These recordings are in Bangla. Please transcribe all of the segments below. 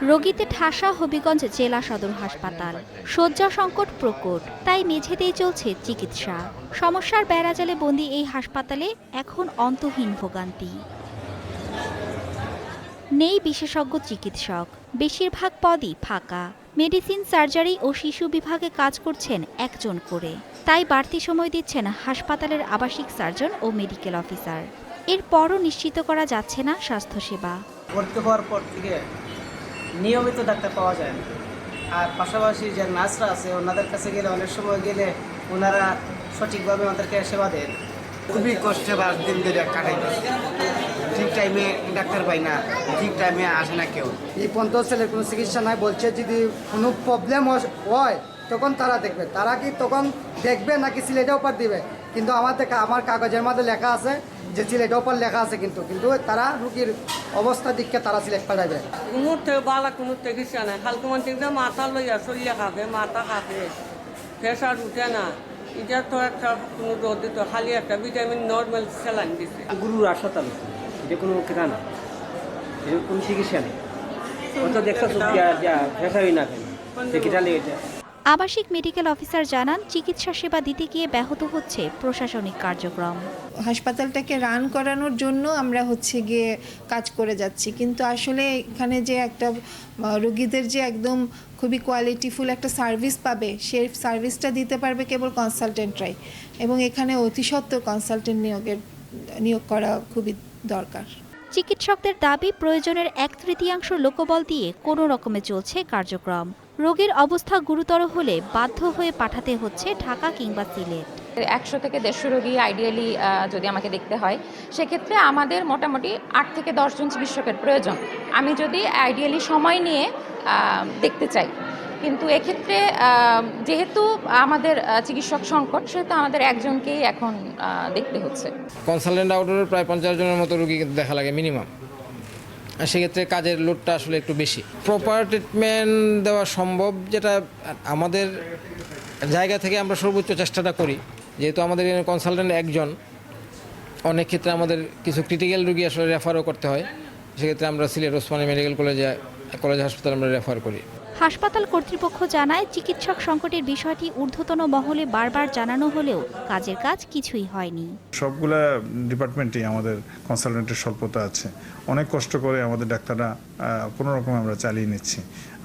রোগীতে ঠাসা হবিগঞ্জ জেলা সদর হাসপাতাল। শয্যা সংকট প্রকট, তাই মেঝেতেই চলছে চিকিৎসা। সমস্যার বেড়াজালে বন্দী এই হাসপাতালে এখন অন্তহীন ভোগান্তি। নেই বিশেষজ্ঞ চিকিৎসক, বেশিরভাগ পদই ফাঁকা। মেডিসিন, সার্জারি ও শিশু বিভাগে কাজ করছেন একজন করে। তাই বাড়তি সময় দিচ্ছেন হাসপাতালের আবাসিক সার্জন ও মেডিকেল অফিসার। এরপরও নিশ্চিত করা যাচ্ছে না স্বাস্থ্যসেবা। ভর্তি হওয়ার পর থেকে নিয়মিত ডাক্তার পাওয়া যায় না। আর পাশাপাশি যে নার্সরা আছে ওনাদের কাছে গেলে অনেক সময় গেলে ওনারা সঠিকভাবে আমাদেরকে সেবা দেন। খুবই কষ্টে দিন ধরে কাটাইতে, ঠিক টাইমে ডাক্তার পাই না, ঠিক টাইমে আসে না কেউ। এই পর্যন্ত ছেলের কোনো চিকিৎসা নাই, বলছে যদি কোনো প্রবলেম হয় তখন তারা দেখবে। তারা কি তখন দেখবে নাকি সিলেটে অপার দিবে? কিন্তু আমার কাগজের মধ্যে লেখা আছে যে সিলেটে অপার লেখা আছে, কিন্তু তারা রুগীর অবস্থা দিককে তারা সিলেট পাঠাবে। মুহূর্তে বালা কোনো চিকিৎসা নাই। হালকা মানুষ মাথা লইয়া চলিয়া খাবে, মাথা খাবে, প্রেশার উঠে না। এটা তো একটা কোনো রোদ দিত, খালি একটা ভিটামিন নর্মাল স্যালাইন দিচ্ছে। গুরুর হাসপাতাল, এটা কোনো কেনা না, এটা কোনো চিকিৎসা নেই। অত দেখছো প্রেশারই না কেন চিকিৎসা নেই। এটা আবাসিক মেডিকেল অফিসার জানান, চিকিৎসা সেবা দিতে গিয়ে ব্যাহত হচ্ছে প্রশাসনিক কার্যক্রম। হাসপাতালটাকে রান করানোর জন্য আমরা গিয়ে কাজ করে যাচ্ছি, কিন্তু আসলে এখানে যে একটা রোগীদের যে একদম খুবই কোয়ালিটিফুল একটা সার্ভিস পাবে, সেই সার্ভিসটা দিতে পারবে কেবল কনসালটেন্টরাই, এবং এখানে অতি সত্বর কনসালটেন্ট নিয়োগ করা খুবই দরকার। চিকিৎসকদের দাবি, প্রয়োজনের 1/3 লোকবল দিয়ে কোনো রকমে চলছে কার্যক্রম। রোগীর অবস্থা গুরুতর হলে বাধ্য হয়ে পাঠাতে হচ্ছে ঢাকা কিংবা সিলেট। 100 থেকে 150 রোগী আইডিয়ালি যদি আমাকে দেখতে হয়, সেক্ষেত্রে আমাদের মোটামুটি 8 থেকে 10 জন চিকিৎসকের প্রয়োজন, আমি যদি আইডিয়ালি সময় নিয়ে দেখতে চাই। কিন্তু এক্ষেত্রে যেহেতু আমাদের চিকিৎসক সংকট, সেহেতু আমাদের একজনকেই এখন দেখতে হচ্ছে। কনসালটেন্ট আউটডোরে প্রায় 50 জনের মতো রোগী দেখা লাগে মিনিমাম। আর সেক্ষেত্রে কাজের লোডটা আসলে একটু বেশি। প্রপার ট্রিটমেন্ট দেওয়া সম্ভব, যেটা আমাদের জায়গা থেকে আমরা সর্বোচ্চ চেষ্টাটা করি। যেহেতু আমাদের কনসালটেন্ট একজন, অনেক ক্ষেত্রে আমাদের কিছু ক্রিটিক্যাল রোগী আসলে রেফারও করতে হয়। সেক্ষেত্রে আমরা সিলেট ওসমানী মেডিকেল কলেজ হাসপাতাল আমরা রেফার করি। হাসপাতাল কর্তৃপক্ষ জানায়, চিকিৎসক সংকটের বিষয়টি ঊর্ধ্বতন মহলে বারবার জানানো হলেও কাজের কাজ কিছুই হয়নি। সবগুলা ডিপার্টমেন্টেই আমাদের কনসালটেন্টের স্বল্পতা আছে। অনেক কষ্ট করে আমাদের ডাক্তাররা কোনো রকম আমরা চালিয়ে নিচ্ছি।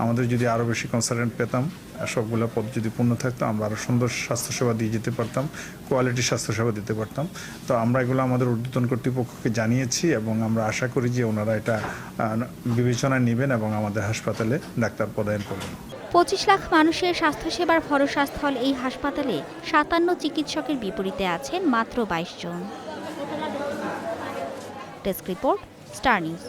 আমাদের যদি আরও বেশি কনসালটেন্ট পেতাম, সবগুলো পদ যদি পূর্ণ থাকতো, আমরা আরও সুন্দর স্বাস্থ্যসেবা দিয়ে যেতে পারতাম, কোয়ালিটি স্বাস্থ্যসেবা দিতে পারতাম। তো আমরা এগুলো আমাদের ঊর্ধ্বতন কর্তৃপক্ষকে জানিয়েছি এবং আমরা আশা করি যে ওনারা এটা বিবেচনায় নেবেন এবং আমাদের হাসপাতালে ডাক্তার পদায়ন করবেন। 25 লাখ মানুষের স্বাস্থ্যসেবার ভরসাস্থল এই হাসপাতালে 57 চিকিৎসকের বিপরীতে আছেন মাত্র 22 জন। Desk report, star news.